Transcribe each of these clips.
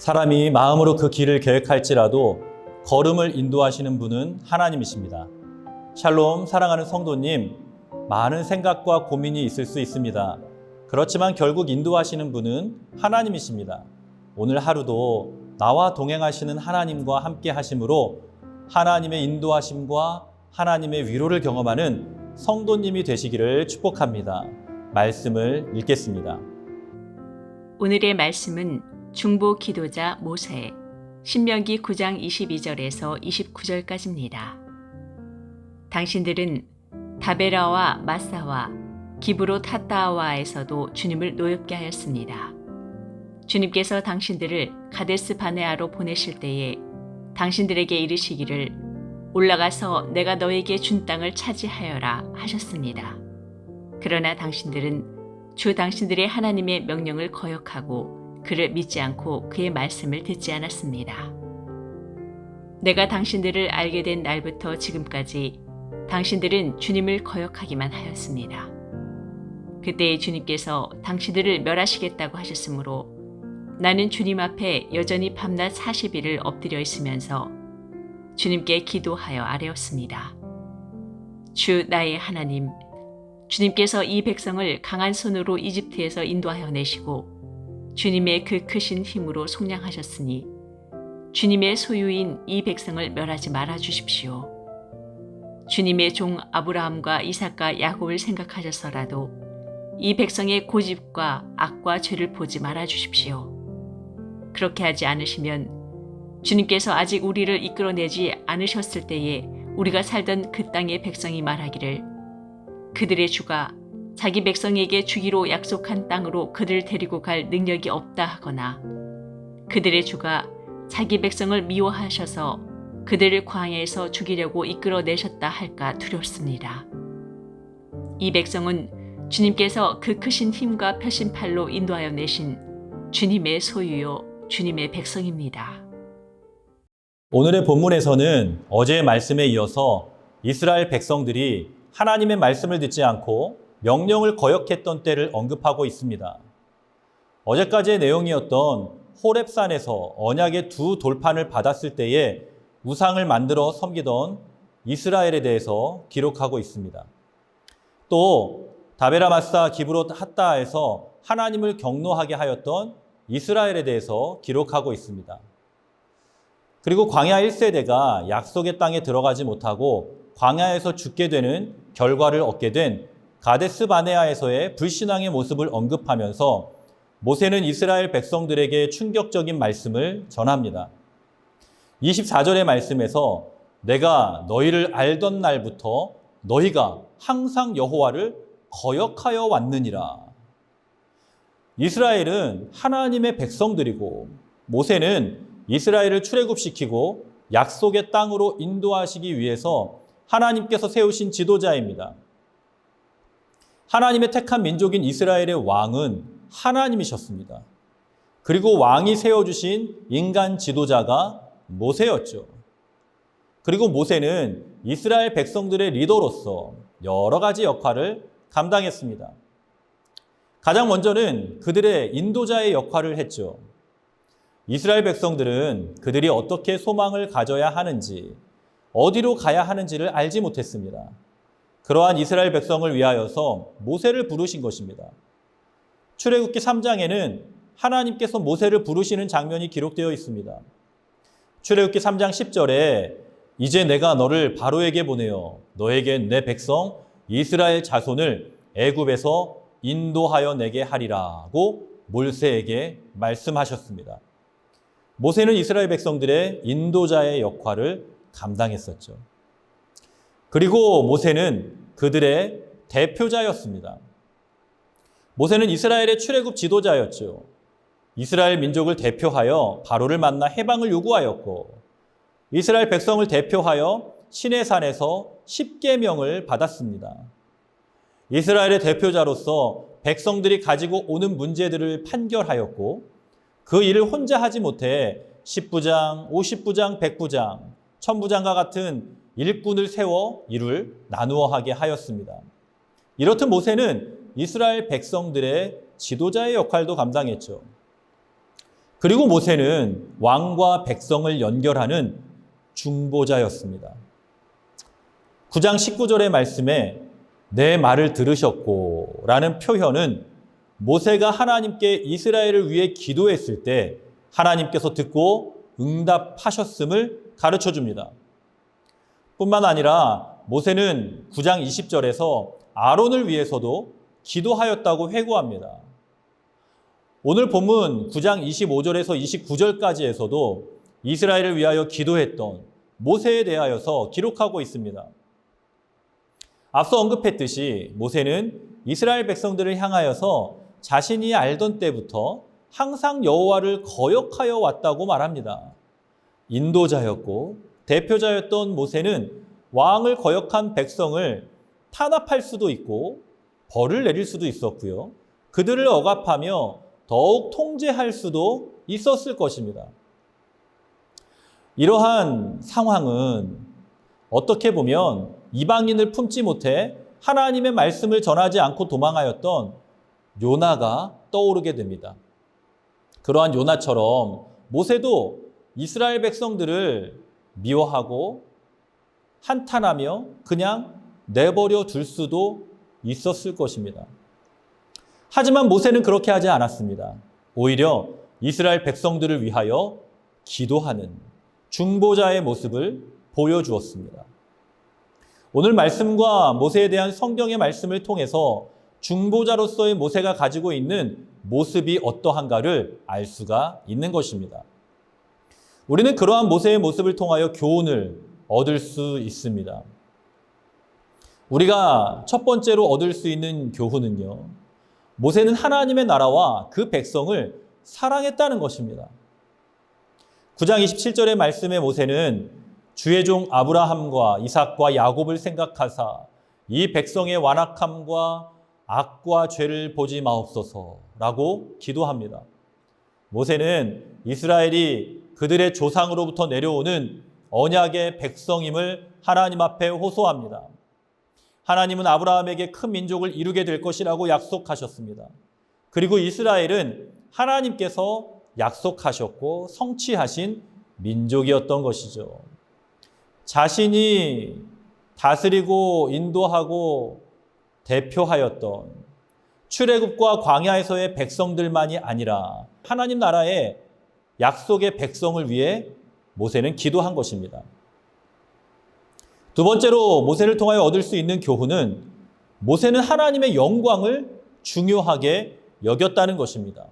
사람이 마음으로 그 길을 계획할지라도 걸음을 인도하시는 분은 하나님이십니다. 샬롬, 사랑하는 성도님, 많은 생각과 고민이 있을 수 있습니다. 그렇지만 결국 인도하시는 분은 하나님이십니다. 오늘 하루도 나와 동행하시는 하나님과 함께 하심으로 하나님의 인도하심과 하나님의 위로를 경험하는 성도님이 되시기를 축복합니다. 말씀을 읽겠습니다. 오늘의 말씀은 중보 기도자 모세, 신명기 9장 22절에서 29절까지입니다. 당신들은 다베라와 마사와 기브롯 핫다와에서도 주님을 노엽게 하였습니다. 주님께서 당신들을 가데스 바네아로 보내실 때에 당신들에게 이르시기를 올라가서 내가 너에게 준 땅을 차지하여라 하셨습니다. 그러나 당신들은 주 당신들의 하나님의 명령을 거역하고 그를 믿지 않고 그의 말씀을 듣지 않았습니다. 내가 당신들을 알게 된 날부터 지금까지 당신들은 주님을 거역하기만 하였습니다. 그때 주님께서 당신들을 멸하시겠다고 하셨으므로 나는 주님 앞에 여전히 밤낮 40일을 엎드려 있으면서 주님께 기도하여 아뢰었습니다. 주 나의 하나님, 주님께서 이 백성을 강한 손으로 이집트에서 인도하여 내시고 주님의 그 크신 힘으로 속량하셨으니 주님의 소유인 이 백성을 멸하지 말아 주십시오. 주님의 종 아브라함과 이삭과 야곱을 생각하셔서라도 이 백성의 고집과 악과 죄를 보지 말아 주십시오. 그렇게 하지 않으시면 주님께서 아직 우리를 이끌어내지 않으셨을 때에 우리가 살던 그 땅의 백성이 말하기를 그들의 주가 자기 백성에게 주기로 약속한 땅으로 그들을 데리고 갈 능력이 없다 하거나 그들의 주가 자기 백성을 미워하셔서 그들을 광야에서 죽이려고 이끌어내셨다 할까 두렵습니다. 이 백성은 주님께서 그 크신 힘과 펴신 팔로 인도하여 내신 주님의 소유요 주님의 백성입니다. 오늘의 본문에서는 어제의 말씀에 이어서 이스라엘 백성들이 하나님의 말씀을 듣지 않고 명령을 거역했던 때를 언급하고 있습니다. 어제까지의 내용이었던 호렙산에서 언약의 두 돌판을 받았을 때에 우상을 만들어 섬기던 이스라엘에 대해서 기록하고 있습니다. 또 다베라 마사 기브롯 핫다에서 하나님을 경노하게 하였던 이스라엘에 대해서 기록하고 있습니다. 그리고 광야 1세대가 약속의 땅에 들어가지 못하고 광야에서 죽게 되는 결과를 얻게 된 가데스 바네아에서의 불신앙의 모습을 언급하면서 모세는 이스라엘 백성들에게 충격적인 말씀을 전합니다. 24절의 말씀에서 내가 너희를 알던 날부터 너희가 항상 여호와를 거역하여 왔느니라. 이스라엘은 하나님의 백성들이고 모세는 이스라엘을 출애굽시키고 약속의 땅으로 인도하시기 위해서 하나님께서 세우신 지도자입니다. 하나님의 택한 민족인 이스라엘의 왕은 하나님이셨습니다. 그리고 왕이 세워주신 인간 지도자가 모세였죠. 그리고 모세는 이스라엘 백성들의 리더로서 여러 가지 역할을 감당했습니다. 가장 먼저는 그들의 인도자의 역할을 했죠. 이스라엘 백성들은 그들이 어떻게 소망을 가져야 하는지, 어디로 가야 하는지를 알지 못했습니다. 그러한 이스라엘 백성을 위하여서 모세를 부르신 것입니다. 출애굽기 3장에는 하나님께서 모세를 부르시는 장면이 기록되어 있습니다. 출애굽기 3장 10절에 이제 내가 너를 바로에게 보내어 너에게 내 백성 이스라엘 자손을 애굽에서 인도하여 내게 하리라고 모세에게 말씀하셨습니다. 모세는 이스라엘 백성들의 인도자의 역할을 감당했었죠. 그리고 모세는 그들의 대표자였습니다. 모세는 이스라엘의 출애굽 지도자였죠. 이스라엘 민족을 대표하여 바로를 만나 해방을 요구하였고 이스라엘 백성을 대표하여 시내산에서 십계명을 받았습니다. 이스라엘의 대표자로서 백성들이 가지고 오는 문제들을 판결하였고 그 일을 혼자 하지 못해 10부장, 50부장, 100부장, 1000부장과 같은 일꾼을 세워 일을 나누어 하게 하였습니다. 이렇듯 모세는 이스라엘 백성들의 지도자의 역할도 감당했죠. 그리고 모세는 왕과 백성을 연결하는 중보자였습니다. 9장 19절의 말씀에 내 말을 들으셨고 라는 표현은 모세가 하나님께 이스라엘을 위해 기도했을 때 하나님께서 듣고 응답하셨음을 가르쳐 줍니다. 뿐만 아니라 모세는 9장 20절에서 아론을 위해서도 기도하였다고 회고합니다. 오늘 본문 9장 25절에서 29절까지에서도 이스라엘을 위하여 기도했던 모세에 대하여서 기록하고 있습니다. 앞서 언급했듯이 모세는 이스라엘 백성들을 향하여서 자신이 알던 때부터 항상 여호와를 거역하여 왔다고 말합니다. 인도자였고 대표자였던 모세는 왕을 거역한 백성을 탄압할 수도 있고 벌을 내릴 수도 있었고요. 그들을 억압하며 더욱 통제할 수도 있었을 것입니다. 이러한 상황은 어떻게 보면 이방인을 품지 못해 하나님의 말씀을 전하지 않고 도망하였던 요나가 떠오르게 됩니다. 그러한 요나처럼 모세도 이스라엘 백성들을 미워하고 한탄하며 그냥 내버려 둘 수도 있었을 것입니다. 하지만 모세는 그렇게 하지 않았습니다. 오히려 이스라엘 백성들을 위하여 기도하는 중보자의 모습을 보여주었습니다. 오늘 말씀과 모세에 대한 성경의 말씀을 통해서 중보자로서의 모세가 가지고 있는 모습이 어떠한가를 알 수가 있는 것입니다. 우리는 그러한 모세의 모습을 통하여 교훈을 얻을 수 있습니다. 우리가 첫 번째로 얻을 수 있는 교훈은요, 모세는 하나님의 나라와 그 백성을 사랑했다는 것입니다. 9장 27절의 말씀에 모세는 주의 종 아브라함과 이삭과 야곱을 생각하사 이 백성의 완악함과 악과 죄를 보지 마옵소서라고 기도합니다. 모세는 이스라엘이 그들의 조상으로부터 내려오는 언약의 백성임을 하나님 앞에 호소합니다. 하나님은 아브라함에게 큰 민족을 이루게 될 것이라고 약속하셨습니다. 그리고 이스라엘은 하나님께서 약속하셨고 성취하신 민족이었던 것이죠. 자신이 다스리고 인도하고 대표하였던 출애굽과 광야에서의 백성들만이 아니라 하나님 나라의 약속의 백성을 위해 모세는 기도한 것입니다. 두 번째로 모세를 통하여 얻을 수 있는 교훈은 모세는 하나님의 영광을 중요하게 여겼다는 것입니다.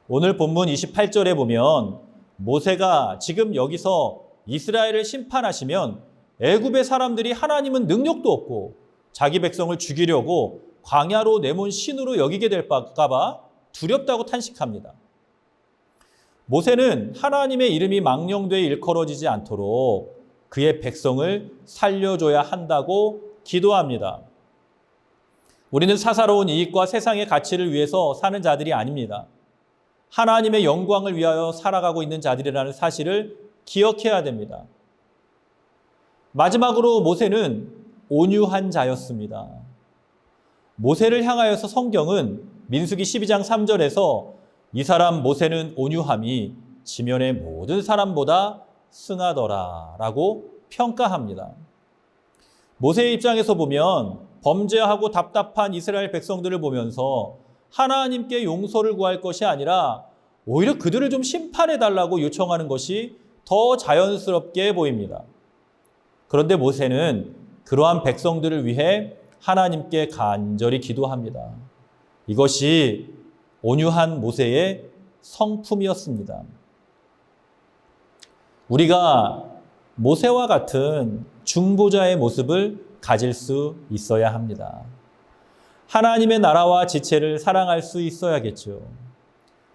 오늘 본문 28절에 보면 모세가 지금 여기서 이스라엘을 심판하시면 애굽의 사람들이 하나님은 능력도 없고 자기 백성을 죽이려고 광야로 내몬 신으로 여기게 될까 봐 두렵다고 탄식합니다. 모세는 하나님의 이름이 망령되어 일컬어지지 않도록 그의 백성을 살려줘야 한다고 기도합니다. 우리는 사사로운 이익과 세상의 가치를 위해서 사는 자들이 아닙니다. 하나님의 영광을 위하여 살아가고 있는 자들이라는 사실을 기억해야 됩니다. 마지막으로 모세는 온유한 자였습니다. 모세를 향하여서 성경은 민수기 12장 3절에서 이 사람 모세는 온유함이 지면의 모든 사람보다 승하더라 라고 평가합니다. 모세의 입장에서 보면 범죄하고 답답한 이스라엘 백성들을 보면서 하나님께 용서를 구할 것이 아니라 오히려 그들을 좀 심판해달라고 요청하는 것이 더 자연스럽게 보입니다. 그런데 모세는 그러한 백성들을 위해 하나님께 간절히 기도합니다. 이것이 온유한 모세의 성품이었습니다. 우리가 모세와 같은 중보자의 모습을 가질 수 있어야 합니다. 하나님의 나라와 지체를 사랑할 수 있어야겠죠.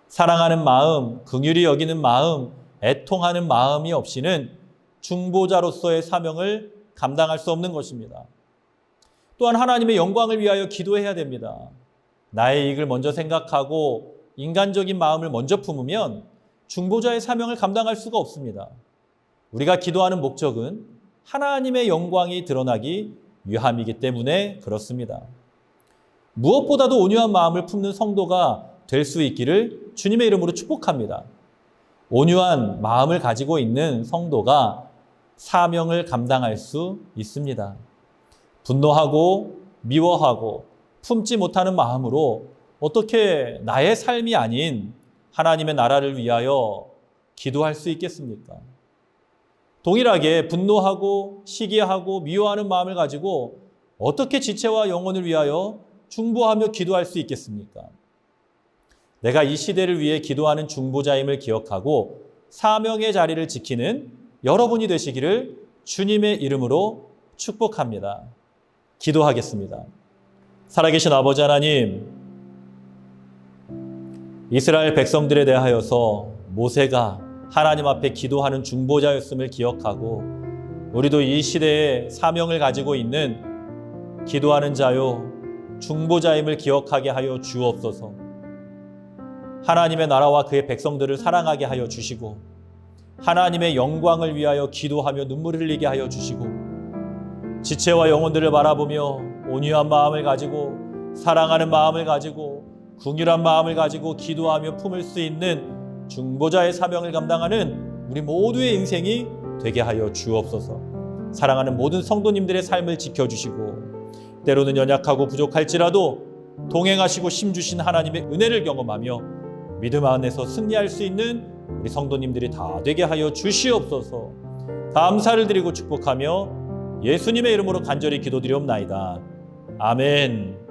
사랑하는 마음, 긍휼히 여기는 마음, 애통하는 마음이 없이는 중보자로서의 사명을 감당할 수 없는 것입니다. 또한 하나님의 영광을 위하여 기도해야 됩니다. 나의 이익을 먼저 생각하고 인간적인 마음을 먼저 품으면 중보자의 사명을 감당할 수가 없습니다. 우리가 기도하는 목적은 하나님의 영광이 드러나기 위함이기 때문에 그렇습니다. 무엇보다도 온유한 마음을 품는 성도가 될 수 있기를 주님의 이름으로 축복합니다. 온유한 마음을 가지고 있는 성도가 사명을 감당할 수 있습니다. 분노하고 미워하고 품지 못하는 마음으로 어떻게 나의 삶이 아닌 하나님의 나라를 위하여 기도할 수 있겠습니까? 동일하게 분노하고 시기하고 미워하는 마음을 가지고 어떻게 지체와 영혼을 위하여 중보하며 기도할 수 있겠습니까? 내가 이 시대를 위해 기도하는 중보자임을 기억하고 사명의 자리를 지키는 여러분이 되시기를 주님의 이름으로 축복합니다. 기도하겠습니다. 살아계신 아버지 하나님, 이스라엘 백성들에 대하여서 모세가 하나님 앞에 기도하는 중보자였음을 기억하고 우리도 이 시대에 사명을 가지고 있는 기도하는 자요 중보자임을 기억하게 하여 주옵소서. 하나님의 나라와 그의 백성들을 사랑하게 하여 주시고 하나님의 영광을 위하여 기도하며 눈물을 흘리게 하여 주시고 지체와 영혼들을 바라보며 온유한 마음을 가지고 사랑하는 마음을 가지고 긍휼한 마음을 가지고 기도하며 품을 수 있는 중보자의 사명을 감당하는 우리 모두의 인생이 되게 하여 주옵소서. 사랑하는 모든 성도님들의 삶을 지켜주시고 때로는 연약하고 부족할지라도 동행하시고 힘주신 하나님의 은혜를 경험하며 믿음 안에서 승리할 수 있는 우리 성도님들이 다 되게 하여 주시옵소서. 감사를 드리고 축복하며 예수님의 이름으로 간절히 기도드리옵나이다. 아멘.